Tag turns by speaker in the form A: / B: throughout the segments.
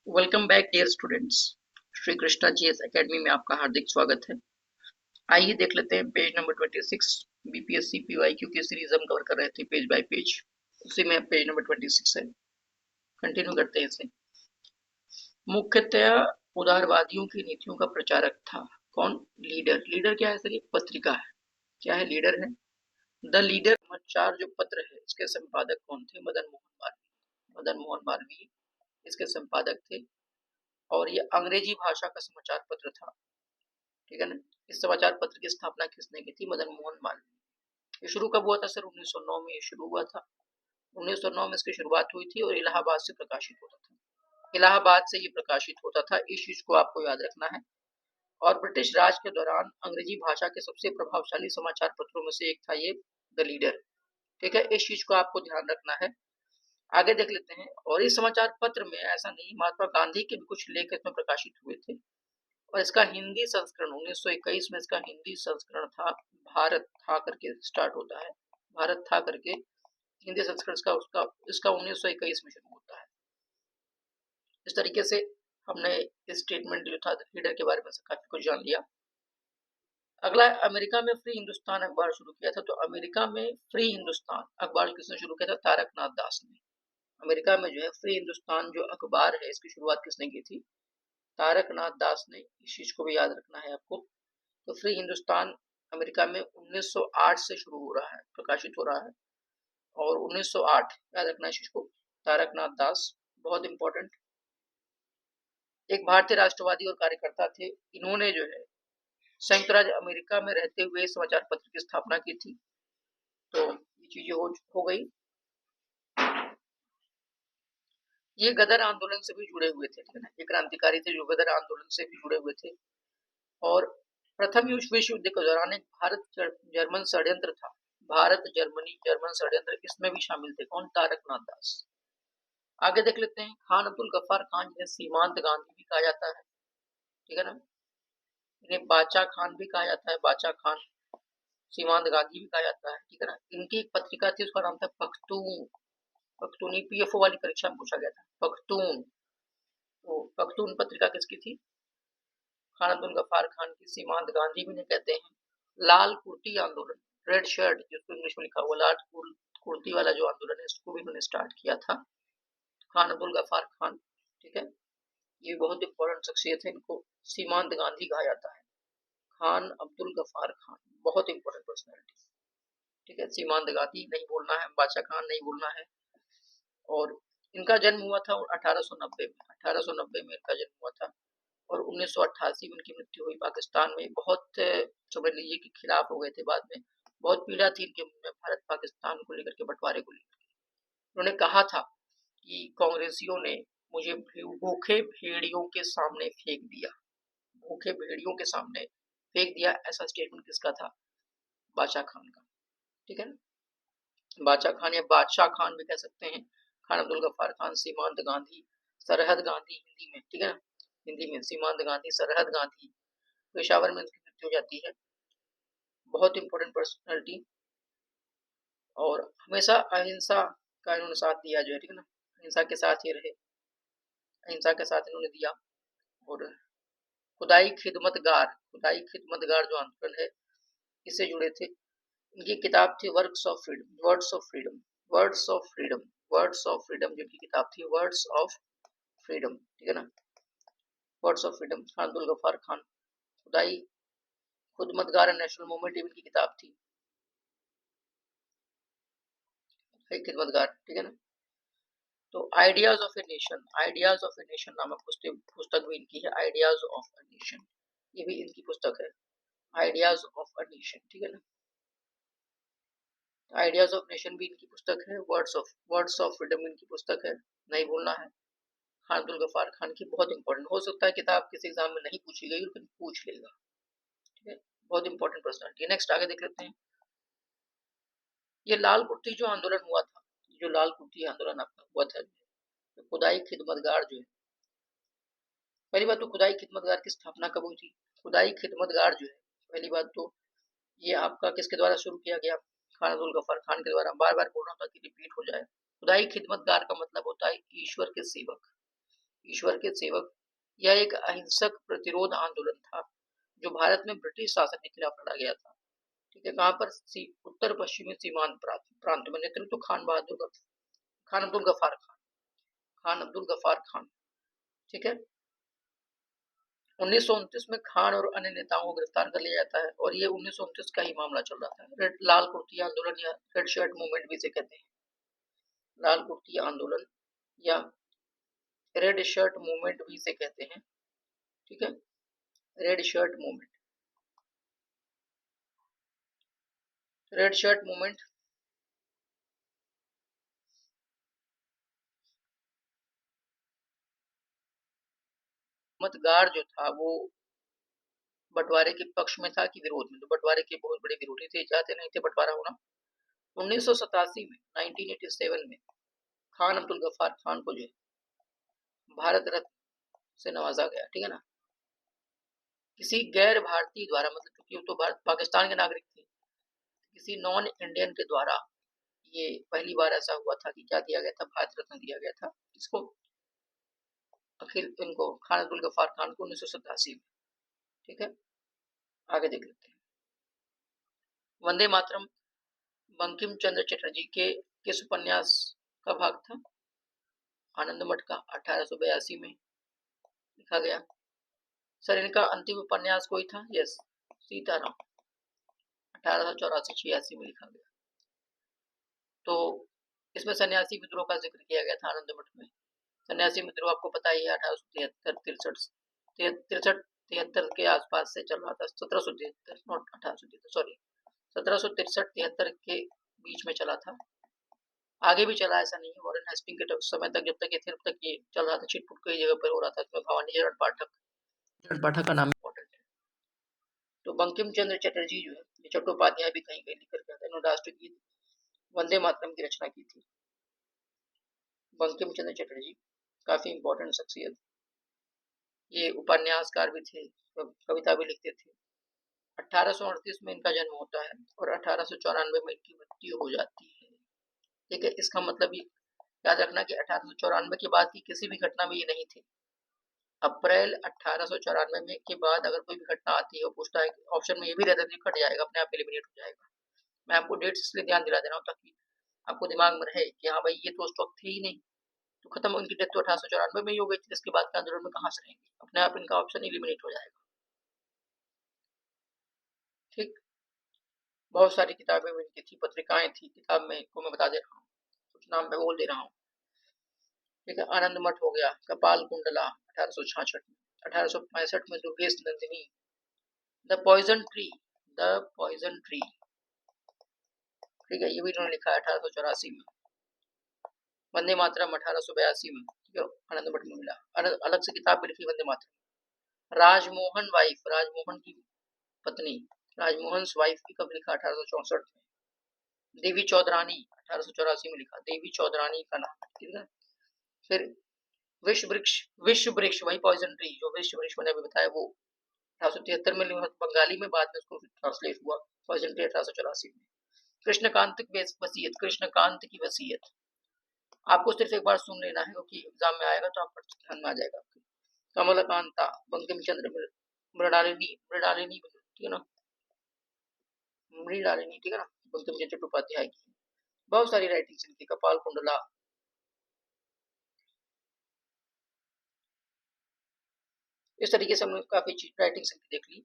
A: Welcome back dear students. Shri Krishna GS academy में आपका हार्दिक स्वागत है। आइए देख लेते हैं पेज नंबर 26। बीपीएससी पीवाईक्यू की सीरीज हम कवर कर रहे थे पेज बाय पेज, उसी में पेज नंबर 26 है। कंटिन्यू करते हैं इसे। मुख्यतया उदारवादियों की नीतियों का प्रचारक था। कौन? लीडर। लीडर क्या है सर? ये पत्रिका है। क्या है? लीडर है। द लीडर समाचार जो पत्र है, इसके संपादक कौन थे? मदन मोहन मालवीय। मदन मोहन मालवीय इसके संपादक थे और ये अंग्रेजी भाषा का समाचार पत्र था। ठीक है ना। इस समाचार पत्र की स्थापना किसने की थी? मदन मोहन मालवीय। ये शुरू कब हुआ था सर? 1909 में ये शुरू हुआ था। 1909 में इसकी शुरुआत हुई थी और इलाहाबाद से प्रकाशित होता था। इलाहाबाद से ये प्रकाशित होता था, इस चीज को आपको याद रखना है। और ब्रिटिश राज के दौरान अंग्रेजी भाषा के सबसे प्रभावशाली समाचार पत्रों में से एक था ये द लीडर। ठीक है, इस चीज को आपको ध्यान रखना है। आगे देख लेते हैं। और इस समाचार पत्र में ऐसा नहीं, महात्मा गांधी के भी कुछ लेख इसमें प्रकाशित हुए थे और इसका हिंदी संस्करण 1921 में इसका हिंदी संस्करण था। भारत था करके स्टार्ट होता है, भारत था करके हिंदी संस्करण इसका उसका इसका 1921 में शुरू होता है। इस तरीके से हमने इस स्टेटमेंट जो था लीडर के बारे में काफी कुछ जान लिया। अगला, अमेरिका में फ्री हिंदुस्तान अखबार शुरू किया था। तो अमेरिका में फ्री हिंदुस्तान अखबार किसने शुरू किया था? तारकनाथ दास ने। अमेरिका में जो है फ्री हिंदुस्तान जो अखबार है, इसकी शुरुआत किसने की थी? तारकनाथ दास ने। इस चीज को भी याद रखना है आपको। तो फ्री हिंदुस्तान अमेरिका में 1908 से शुरू हो रहा है, प्रकाशित हो रहा है। और 1908 याद रखना इस चीज को। तारकनाथ दास बहुत इंपॉर्टेंट, एक भारतीय राष्ट्रवादी और कार्यकर्ता थे। इन्होंने जो है संयुक्त राज्य अमेरिका में रहते हुए समाचार पत्र की स्थापना की थी। तो ये चीजें हो गई। ये गदर आंदोलन से भी जुड़े हुए थे। ठीक है ना, ये क्रांतिकारी थे जो गदर आंदोलन से भी जुड़े हुए थे। और प्रथम विश्व युद्ध के दौरान एक भारत जर्मन षड्यंत्र था। भारत जर्मनी जर्मन षड्यंत्र, इसमें भी शामिल थे। कौन? तारकनाथ दास। आगे देख लेते हैं। खान अब्दुल गफ्फार खान जिन्हें सीमांत गांधी भी कहा जाता है। ठीक है ना, इन्हें बाचा खान भी कहा जाता है। बाचा खान, सीमांत गांधी भी कहा जाता है। ठीक है ना। इनकी एक पत्रिका थी, उसका नाम था पख्तून। पख्तूनी पीएफओ वाली परीक्षा में पूछा गया था, पख्तून। तो पख्तून पत्रिका किसकी थी? खान अब्दुल गफ्फार खान की। सीमांत गांधी भी नहीं कहते हैं। लाल कुर्ती आंदोलन, रेड शर्ट जिसको इंग्लिश में लिखा हुआ लाल कुर्ती वाला जो आंदोलन है, इसको भी इन्होंने स्टार्ट किया था, खान अब्दुल गफ्फार खान। ठीक है, ये बहुत इंपॉर्टेंट शख्सियत है, इनको सीमांत गांधी कहा जाता है। खान अब्दुल गफ्फार खान बहुत इंपॉर्टेंट पर्सनैलिटी। ठीक है, सीमांत गांधी नहीं बोलना है, बादशाह खान नहीं बोलना है। और इनका जन्म हुआ था 1890 में। 1890 में इनका जन्म हुआ था और 1988 में इनकी मृत्यु हुई। पाकिस्तान में बहुत, समझ लीजिए कि खिलाफ हो गए थे बाद में। बहुत पीड़ा थी इनके में भारत पाकिस्तान को लेकर के, बंटवारे को लेकर। उन्होंने कहा था कि कांग्रेसियों ने मुझे भूखे भेड़ियों के सामने फेंक दिया। भूखे भेड़ियों के सामने फेंक दिया, ऐसा स्टेटमेंट किसका था? बादशाह खान का। ठीक है ना, बादशाह खान या बादशाह खान भी कह सकते हैं। खान अब्दुल गफ्फार खान, सीमांत गांधी, सरहद गांधी हिंदी में। ठीक है ना, हिंदी में सीमांत गांधी, सरहद गांधी। पेशावर में उनकी मृत्यु हो जाती है। बहुत इंपॉर्टेंट पर्सनैलिटी। और हमेशा अहिंसा का इन्होंने साथ दिया जो है। ठीक है ना, अहिंसा के साथ ही रहे, अहिंसा के साथ इन्होंने दिया। और खुदाई खिदमतगार, खुदाई खिदमतगार जो आंदोलन है, इससे जुड़े थे। इनकी किताब थी works of freedom, words of freedom, words of freedom, words of freedom जिनकी किताब थी वर्ड्स ऑफ फ्रीडम। ठीक है ना, words of freedom, Khan Abdul Ghaffar Khan. Khudai Khidmatgar national movement इनकी किताब थी, खिदमतगार। ठीक है ना। तो ideas of a nation, ideas of a nation नामक पुस्तक भी इनकी है। आइडियाज ऑफ अ नेशन, ये भी इनकी पुस्तक है, आइडियाज ऑफ अ नेशन। ठीक है ना, आइडियाज ऑफ नेशन भी इनकी पुस्तक है। वर्ड्स ऑफ फ्रीडम इनकी पुस्तक है, नहीं भूलना है। खान अब्दुल गफ्फार खान की, बहुत इंपॉर्टेंट। हो सकता है किताब किसी एग्जाम में नहीं पूछी गई, लेकिन पूछ लेगा। ठीक है, बहुत इंपॉर्टेंट पर्सनालिटी। नेक्स्ट आगे देख लेते हैं। ये लाल कुर्ती जो आंदोलन हुआ था, जो लाल कुर्ती आंदोलन आपका हुआ था, तो खुदाई खिदमतगार जो है, पहली बात तो खुदाई खिदमतगार की स्थापना कब हुई थी? खुदाई खिदमतगार जो है, पहली बात तो ये आपका किसके द्वारा शुरू किया गया? खान अब्दुल गफ्फार खान के द्वारा। बार बार बोल रहा था कि रिपीट हो जाए। खुदाई खिदमतगार का मतलब होता है ईश्वर के सेवक। ईश्वर के सेवक। यह एक अहिंसक प्रतिरोध आंदोलन था जो भारत में ब्रिटिश शासन के खिलाफ लड़ा गया था। ठीक है, कहाँ पर? उत्तर पश्चिमी सीमांत प्रांत में। नेतृत्व खान अब्दुल गफार खान, खान अब्दुल गफार खान। ठीक है, 1929 में खान और अन्य नेताओं को गिरफ्तार कर लिया जाता है और ये 1929 का ही मामला चल रहा था। लाल कुर्ती आंदोलन या रेड शर्ट मूवमेंट भी इसे कहते हैं। लाल कुर्ती आंदोलन या रेड शर्ट मूवमेंट भी इसे कहते हैं। ठीक है, red shirt movement, red shirt movement. मतगार जो था वो बंटवारे के पक्ष में था कि विरोध में? तो बंटवारे के बहुत बड़े विरोधी थे, चाहते नहीं थे बंटवारा होना। 1987 में 1987 में खान अब्दुल गफार खान को जो भारत रत्न से नवाजा गया। ठीक है ना, किसी गैर भारतीय द्वारा, मतलब क्योंकि वो तो भारत पाकिस्तान के नागरिक थे, किसी नॉन इंडियन के द्वारा ये पहली बार ऐसा हुआ था कि क्या दिया गया था? भारत रत्न दिया गया था। इसको इनको खान अब्दुल गफार खान को 1987 में। ठीक है, आगे देख लेते हैं। वंदे मातरम बंकिम चंद्र चटर्जी के किस उपन्यास का भाग था? आनंद मठ का, 1882 में लिखा गया। सर इनका अंतिम उपन्यास कोई था? यस, सीताराम, 1884-86 में लिखा गया। तो इसमें सन्यासी विद्रोह का जिक्र किया गया था आनंद मठ में। सन्यासी विद्रोह आपको पता ही है, 1873 के आसपास से चल रहा था। 1773 नॉट 1873, सॉरी 1763-73 के बीच में चला था। आगे भी चला, ऐसा नहीं है। वॉरेन हेस्टिंग के समय तक, जब तक ये थे तब तक ये चल रहा था। छिटपुट कई जगह पर हो रहा था। इसमें भवानी चरण पाठक का नाम इम्पोर्टेंट है। तो बंकिम चंद्र चटर्जी जो है, ये चट्टोपाध्याय भी कहीं कहीं लिखकर गया था। इन्होंने राष्ट्रगीत वंदे मातरम की रचना की थी। बंकिम चंद्र चटर्जी काफी इंपॉर्टेंट शख्सियत, ये उपन्यासकार भी थे, कविता भी लिखते थे। 1838 में इनका जन्म होता है और 1894 में इनकी मृत्यु हो जाती है। ठीक है, इसका मतलब ये याद रखना कि 1894 के बाद की किसी भी घटना में ये नहीं थे। अप्रैल 1894 में के बाद अगर कोई भी घटना आती है, वो पूछता है, ऑप्शन में ये भी रहता है कट जाएगा, अपने आप एलिमिनेट हो जाएगा। मैं आपको डेट्स इसलिए ध्यान दिला दे रहा हूँ ताकि आपको दिमाग में रहे कि हाँ भाई ये तो उस वक्त थे ही नहीं। तो खत्म, उनकी डेथ तो 1894 में ही हो गई थी। इसके बाद के आंदोलन में कहाँ से रहेंगे? अपने आप इनका ऑप्शन एलिमिनेट हो जाएगा। ठीक, बहुत सारी किताबें भी इनकी थी, पत्रिकाएं थी। किताब में को मैं बता दे रहा हूँ, कुछ नाम मैं बोल दे रहा हूँ। ठीक है, आनंद मठ हो गया, कपाल कुंडला 1866 में, 1865 में Durgesh Nandini, the poison tree, the poison tree. ठीक है, ये भी इन्होंने लिखा है 1884 में। वंदे मातरम 1882 में, ठीक है, आनंद मठ में मिला। अलग से किताब भी लिखी वंदे मातरम। राजमोहन वाइफ, राजमोहन की पत्नी, राजमोहन वाइफ की कब लिखा? 1864 में। देवी चौधरानी 1884 में लिखा, देवी चौधरानी का नाम। ठीक है, फिर विश्व वृक्ष, विश्व वृक्ष वही पॉइजन ट्री जो विश्व वृक्ष मैंने अभी बताया, वो 1873 में बंगाली में, बाद में उसको ट्रांसलेट हुआ पॉइजन ट्री 1884 में। कृष्णकांत की वसीयत, कृष्णकांत की वसीयत आपको सिर्फ एक बार सुन लेना है क्योंकि एग्जाम में आएगा तो आपको ध्यान में आ जाएगा। कमलकांता, बंकिम चंद्र, मृणालिनी, मृणालिनी, ठीक है ना, मृणालिनी, ठीक है ना, बंकिम चंद्र चट्टोपाध्याय की बहुत सारी राइटिंग्स इनकी। कपाल कुंडला, इस तरीके से हमने काफी राइटिंग्स इनकी देख ली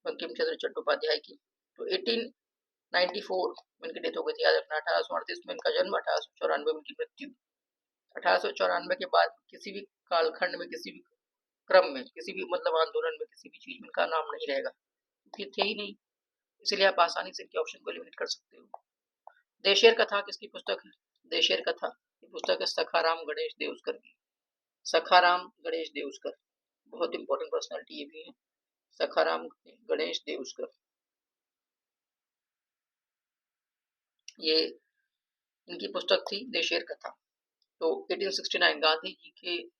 A: बंकिम चंद्र चट्टोपाध्याय की। तो 1894 में इनकी डेथ हो गई थी, याद रखना। 1838 में इनका जन्म, 1894 में इनकी मृत्यु। 1894 के बाद किसी भी कालखंड में, किसी भी क्रम में, किसी भी मतलब आंदोलन में, किसी भी चीज में इनका नाम नहीं रहेगा क्योंकि थे ही नहीं। इसलिए आप आसानी से इनके ऑप्शन को एलिमिनेट कर सकते हो। देशेर कथा किसकी पुस्तक है? देशेर कथा की पुस्तक है सखाराम गणेश देवस्कर की। सखाराम गणेश देवस्कर, बहुत इंपॉर्टेंट पर्सनालिटी ये भी है, सखाराम गणेश देवस्कर। ये इनकी पुस्तक थी देशेर कथा। तो 1869 गांधी जी के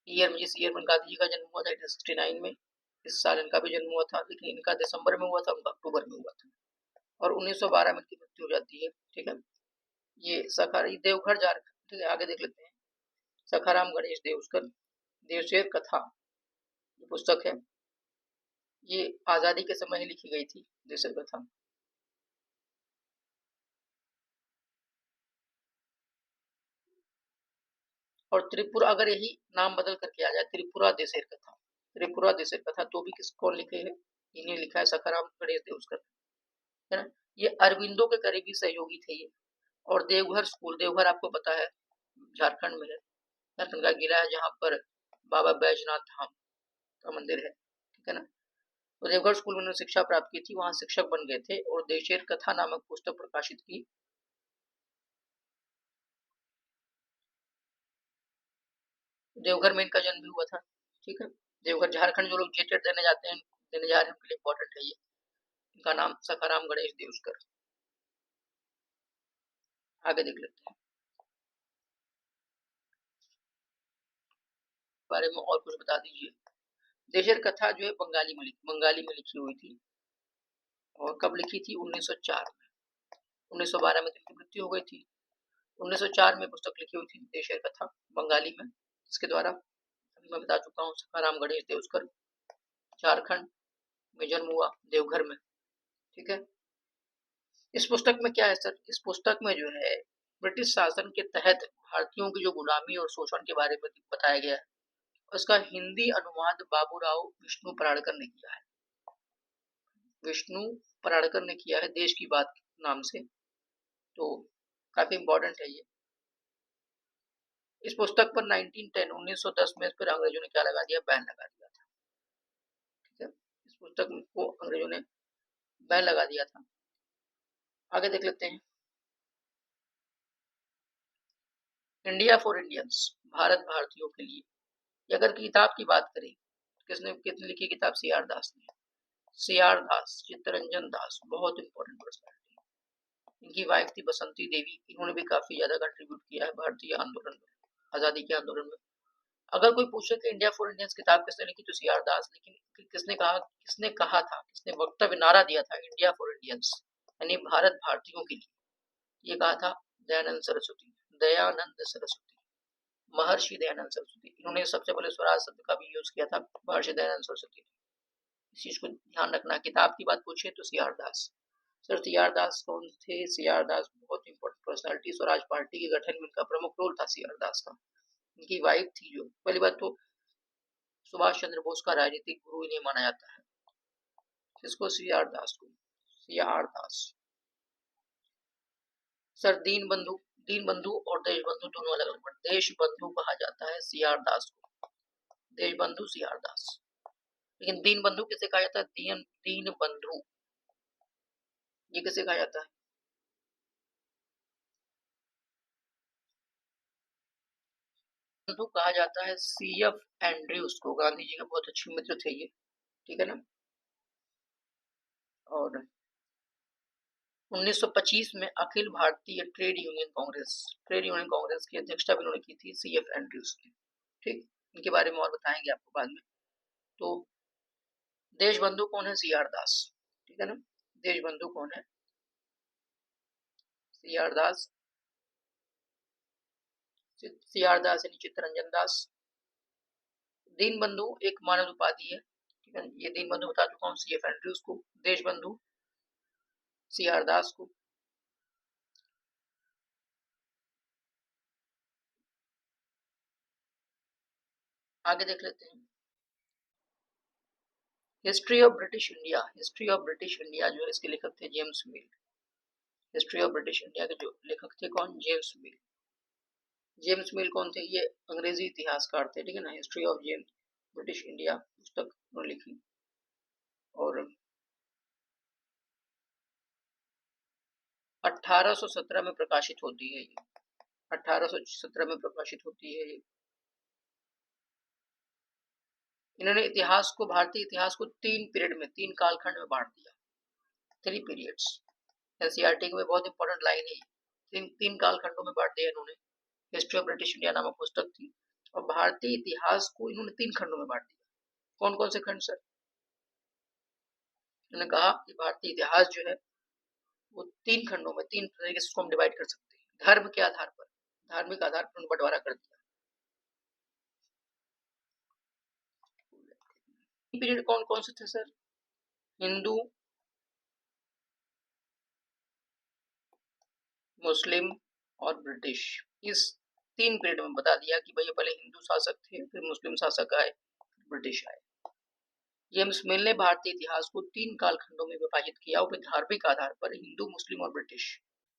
A: ईयर में, जिस ईयर में गांधी जी का जन्म हुआ था 1869 में, इस साल इनका भी जन्म हुआ था, लेकिन इनका दिसंबर में हुआ था, उनका अक्टूबर में हुआ था। और 1912 में इनकी मृत्यु हो जाती है। ठीक है, ये सखारी देवघर जा रहे, ठीक है, आगे देख लेते हैं। सखाराम गणेश देवस्कर देवशेर कथा जो पुस्तक है, ये आजादी के समय ही लिखी गई थी, देवशेर कथा। और त्रिपुरा, अगर यही नाम बदल करके आ जाए, त्रिपुरा देशेर कथा, त्रिपुरा देशेर कथा, तो भी किस कौन लिखे है? इन्हें लिखा है सखाराम गणेश देवस्कर, है ना। ये अरविंदो के करीबी सहयोगी थे ये। और देवघर स्कूल, देवघर आपको पता है झारखंड में है, झारखंड का जिला है जहाँ पर बाबा बैजनाथ धाम का मंदिर है, ठीक है ना। तो देवघर स्कूल में उन्होंने शिक्षा प्राप्त की थी, वहां शिक्षक बन गए थे और देशेर कथा नामक पुस्तक प्रकाशित की। देवघर में इनका जन्म भी हुआ था, ठीक है। देवघर झारखंड, जो लोग जेटेट देने जाते हैं, देने जा रहे हैं, उनके लिए इंपॉर्टेंट है ये। इनका नाम सखाराम गणेश देवस्कर। आगे देख लेते हैं बारे में और कुछ बता दीजिए। देशेर कथा जो है बंगाली में लिखी हुई थी। और कब लिखी थी? 1904 में। 1912 में इनकी मृत्यु हो गई थी। 1904 में पुस्तक लिखी हुई थी देशेर कथा बंगाली में, इसके द्वारा अभी मैं बता चुका हूँ सखाराम गणेश देवस्कर। झारखंड में जन्म हुआ, देवघर में, ठीक है। इस पुस्तक में क्या है सर? इस पुस्तक में जो है ब्रिटिश शासन के तहत भारतीयों की जो गुलामी और शोषण के बारे में बताया गया है। उसका हिंदी अनुवाद बाबूराव विष्णु पराड़कर ने किया है। विष्णु पराड़कर ने किया है, देश की बात नाम से, तो काफी इंपॉर्टेंट है ये। इस पुस्तक पर 1910 में इस पर अंग्रेजों ने क्या लगा दिया? बैन लगा दिया था, ठीक है। इस पुस्तक को अंग्रेजों ने बैन लगा दिया था। आगे देख लेते हैं। इंडिया फॉर इंडियंस, भारत भारतीयों के लिए। अगर किताब की बात करें, किसने लिखी किताब? सी आर दास ने। सी आर दास, चित्तरंजन दास, बहुत इंपॉर्टेंट पर्सनैलिटी। इनकी वाइफ थी बसंती देवी, इन्होंने भी काफी ज्यादा कंट्रीब्यूट किया है भारतीय आंदोलन में, आजादी के आंदोलन में। अगर कोई पूछे कि इंडिया फॉर इंडियंस किताब किसने लिखी, तो सी आर दास। लेकिन किसने वक्तव्य नारा दिया था इंडिया फॉर इंडियंस, यानी भारत भारतीयों के लिए, ये कहा था दयानंद सरस्वती। दयानंद सरस्वती, महर्षि दयानंद सरस्वती, इन्होंने सबसे पहले स्वराज शब्द का भी यूज किया था, महर्षि दयानंद सरस्वती ने। इस चीज को ध्यान रखना। किताब की बात पूछे तो सी आर दास। सर सी आर दास कौन थे? सी आर दास बहुत इंपॉर्टेंट पर्सनालिटी, स्वराज पार्टी के गठन में इनका प्रमुख रोल था सी आर दास का। इनकी वाइफ थी जो, पहली बात तो सुभाष चंद्र बोस का राजनीतिक गुरु इन्हें माना जाता है, जिसको सी आर दास को, सी आर दास। सर दीन बंधु और देश बंधु दोनों अलग अलग। देश बंधु कहा जाता है सी आर दास को, देश बंधु सी आर दास। लेकिन दीन बंधु किसे कहा जाता है? दीन बंधु, ये किसे कहा जाता है? बंधु कहा जाता है सी एफ एंड्रयूज को, गांधी जी के बहुत अच्छे मित्र थे ये, ठीक है ना। और 1925 में अखिल भारतीय ट्रेड यूनियन कांग्रेस की अध्यक्षता भी उन्होंने की थी सी एफ एंड्रयूज ने, ठीक। इनके बारे में और बताएंगे आपको बाद में। तो देशबंधु कौन है? सी आर दास, ठीक है ना। देशबंधु कौन है? सी आर दास। सी आर दास यानी चित्तरंजन दास। दीन बंधु एक मानव उपाधि है, ठीक है। ये दीन बंधु बता चुका हूँ सी एफ एंड्रयूज को, देश बंधु सी आर दास को। आगे देख लेते हैं। History of British India, history of British India जो है इसके लेखक थे James mill. History of British India के जो लेखक थे कौन? जेम्स मिल। जेम्स मिल कौन थे? ये अंग्रेजी इतिहासकार थे, ठीक है ना। History of James British India पुस्तक उन्होंने लिखी और 1817 में प्रकाशित होती है ये, 1817 में प्रकाशित होती है ये। इन्होंने इतिहास को, भारतीय इतिहास को तीन पीरियड में, तीन कालखंड में बांट दिया, थ्री पीरियड्स। एनसीईआरटी में बहुत इंपॉर्टेंट लाइन है, तीन तीन कालखंडों में बांट दिया इन्होंने। हिस्ट्री ऑफ ब्रिटिश इंडिया नामक पुस्तक थी और भारतीय इतिहास को इन्होंने तीन खंडों में बांट दिया। कौन कौन से खंड सर? उन्होंने कहा कि भारतीय इतिहास जो है वो तीन खंडों में, तीन तरीके से हम डिवाइड कर सकते हैं। धर्म के आधार पर, धार्मिक आधार पर बंटवारा कर दिया। पीरियड कौन कौन से थे सर? हिंदू, मुस्लिम और ब्रिटिश। इस 3 पीरियड में बता दिया कि भैया पहले हिंदू शासक थे, फिर मुस्लिम शासक आए, ब्रिटिश आए। जेम्स मिल ने भारतीय इतिहास को 3 कालखंडों में विभाजित किया, वो धार्मिक आधार पर हिंदू, मुस्लिम और ब्रिटिश।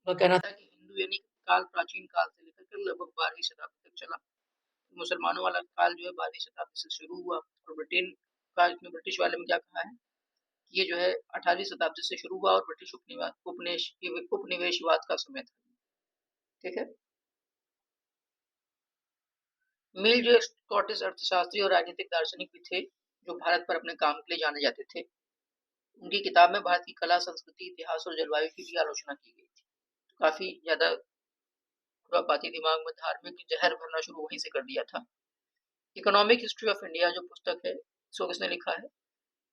A: वह कहना था कि हिंदू यानी काल प्राचीन काल से लेकर के लगभग 12वीं शताब्दी तक चला। मुसलमानों वाला काल जो है 12वीं शताब्दी से शुरू हुआ, और ब्रिटेन का इसमें ब्रिटिश वाले में क्या कहा है, ये जो है 18वीं शताब्दी से शुरू हुआ और ब्रिटिश उपनिवेशवाद का समय था। ठीक है। मिल जो स्कॉटिश अर्थशास्त्री और राजनीतिक दार्शनिक भी थे, जो भारत पर अपने काम के लिए जाने जाते थे। उनकी किताब में भारत की कला, संस्कृति, इतिहास और जलवायु की भी आलोचना की गई थी। तो काफी ज्यादा खुरापाती दिमाग में धार्मिक जहर भरना शुरू वहीं से कर दिया था। इकोनॉमिक हिस्ट्री ऑफ इंडिया जो पुस्तक है, इसको किसने लिखा है?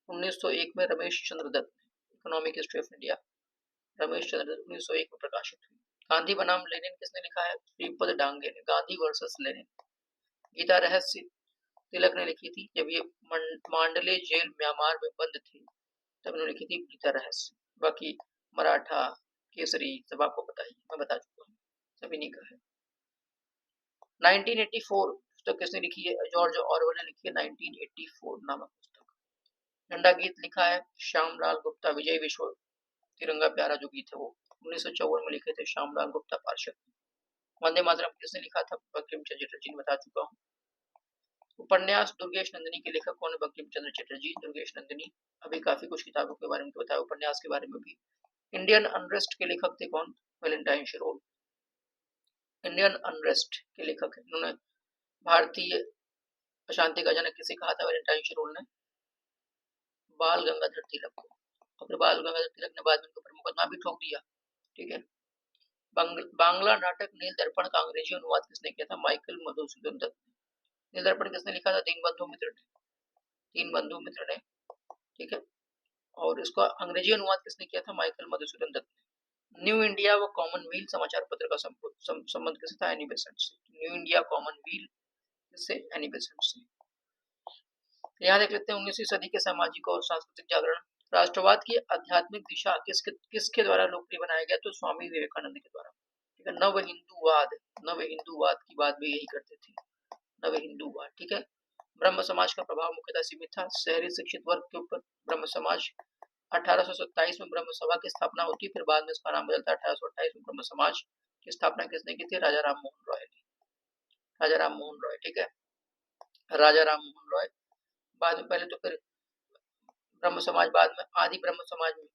A: 1901 में रमेश चंद्र दत्त ने। Economic history of India Ramesh Chandra Dutt 1901 में प्रकाशित हुई। गांधी बनाम लेनिन किसने लिखा है? श्रीपद डांगे ने, गांधी वर्सेस लेनिन। गीता रहस्य तिलक ने लिखी थी, जब ये मांडले जेल म्यांमार में बंद थी तब उन्होंने लिखी थी गीता रहस्य। बाकी मराठा, केसरी सब आपको पता ही, मैं बता चुका हूँ, सभी ने कहा है। 1984 पुस्तक किसने लिखी है? जॉर्ज ऑरवेल ने लिखी है 1984 नामक पुस्तक। झंडा गीत लिखा है श्यामलाल गुप्ता, विजय विश्व तिरंगा प्यारा जो गीत है वो 1954 में लिखे थे श्यामलाल गुप्ता पार्षद। वंदे मातरम किसने लिखा था? बंकिम चंद्र चटर्जी ने, बता चुका हूँ। उपन्यास दुर्गेश नंदिनी के लेखक कौन है? बंकिम चंद्र चटर्जी। दुर्गेश नंदिनी अभी काफी कुछ किताबों के बारे में बताया, उपन्यास के बारे में भी। इंडियन अनरेस्ट के लेखक थे कौन? वैलेंटाइन शिरोल। इंडियन अनरेस्ट के लेखक है, इन्होंने भारतीय अशांति का जनक किसे कहा था? वैलेंटाइन शिरोल ने बाल गंगाधर तिलक को। और फिर बाल गंगाधर तिलक ने बाद में उनके ऊपर मुकदमा भी ठोक दिया। ठीक है। बांग्ला नाटक नील दर्पण का अंग्रेजी अनुवाद किसने किया था? माइकल मधुसूदन दत्त। नील दर्पण किसने लिखा था? दीनबंधु मित्र ने, दीनबंधु मित्र ने। ठीक है। और इसका अंग्रेजी अनुवाद किसने किया था? माइकल मधुसूदन दत्त ने। न्यू इंडिया व कॉमनवेल्थ समाचार पत्र का संबंध किससे था? एनी बेसेंट से। न्यू इंडिया कॉमनवेल्थ से एनी बेसेंट से। यहाँ देख लेते हैं 19वीं सदी के सामाजिक और सांस्कृतिक जागरण। राष्ट्रवाद की आध्यात्मिक दिशा किसके द्वारा लोकप्रिय बनाया गया? तो स्वामी विवेकानंद के द्वारा। ठीक है। नव हिंदूवाद की बात भी यही करते थे, नव हिंदूवाद। ठीक है। ब्रह्म समाज का प्रभाव मुख्यतः सीमित था शहरी शिक्षित वर्ग के ऊपर। ब्रह्म समाज 1827 में ब्रह्म सभा की स्थापना होती, फिर बाद में इसका नाम बदलता। 1828 में ब्रह्म समाज की स्थापना किसने की थी? राजा राम मोहन रॉय ने। राजा राम मोहन रॉय। ठीक है। राजा राम मोहन रॉय। बाद में पहले तो फिर ब्रह्म समाज, बाद में आदि ब्रह्म समाज में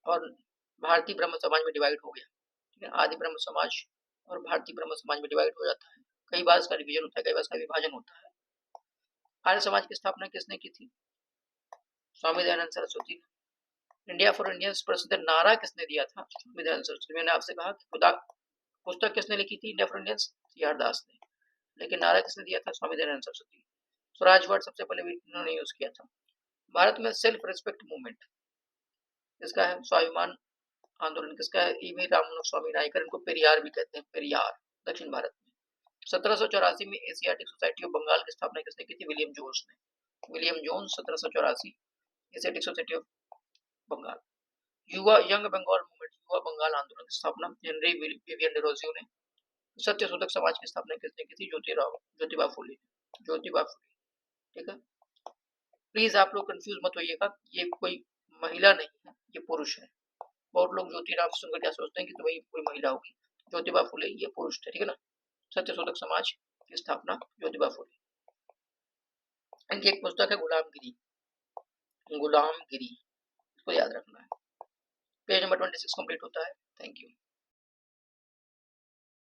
A: और भारतीय ब्रह्म समाज में डिवाइड हो गया। ठीक है। आदि ब्रह्म समाज और भारतीय ब्रह्म समाज में डिवाइड हो जाता है। कई बार इसका डिवीजन होता है, कई बार इसका विभाजन होता है। आर्य समाज की स्थापना किसने की थी? स्वामी दयानंद सरस्वती ने। इंडिया फॉर इंडियंस प्रसिद्ध नारा किसने दिया था? स्वामी दयानंद सरस्वती। मैंने आपसे कहा कि खुदा पुस्तक किसने लिखी थी? इंडिया फॉर इंडियंस, सीआर दास ने। लेकिन नारा किसने दिया था? स्वामी दयानंद सरस्वती। स्वराज वर्ड सबसे पहले भी इन्होंने यूज किया था। भारत में सेल्फ रिस्पेक्ट मूवमेंट किसका है? स्वाभिमान आंदोलन किसका है? ईवी राममोहन स्वामी नायकर, इनको पेरियार भी कहते हैं, पेरियार। दक्षिण भारत में 1784 में एशियाटिक सोसाइटी ऑफ बंगाल की स्थापना किसने की थी? विलियम जोन्स ने। William Jones 1784 Asiatic Society of Bengal. युवा यंग बंगाल मूवमेंट, युवा बंगाल आंदोलन की स्थापना हेनरी विवियन डेरोजियो ने। सत्य शोधक समाज की स्थापना किसने की थी? ज्योतिबा फुले। ज्योतिबा फुले। ठीक है। प्लीज आप लोग कंफ्यूज मत होइएगा, ये कोई महिला नहीं है, ये पुरुष है। बहुत लोग ज्योतिराव सुनकर क्या सोचते हैं कि तो भाई कोई महिला होगी। ज्योतिबा फुले ये पुरुष थे। ठीक है ना। सत्य शोधक समाज की स्थापना ज्योतिबा फुले। इनकी एक पुस्तक है गुलामगिरी, गुलामगिरी, इसको याद रखना है। पेज नंबर 26 कंप्लीट होता है। Thank you.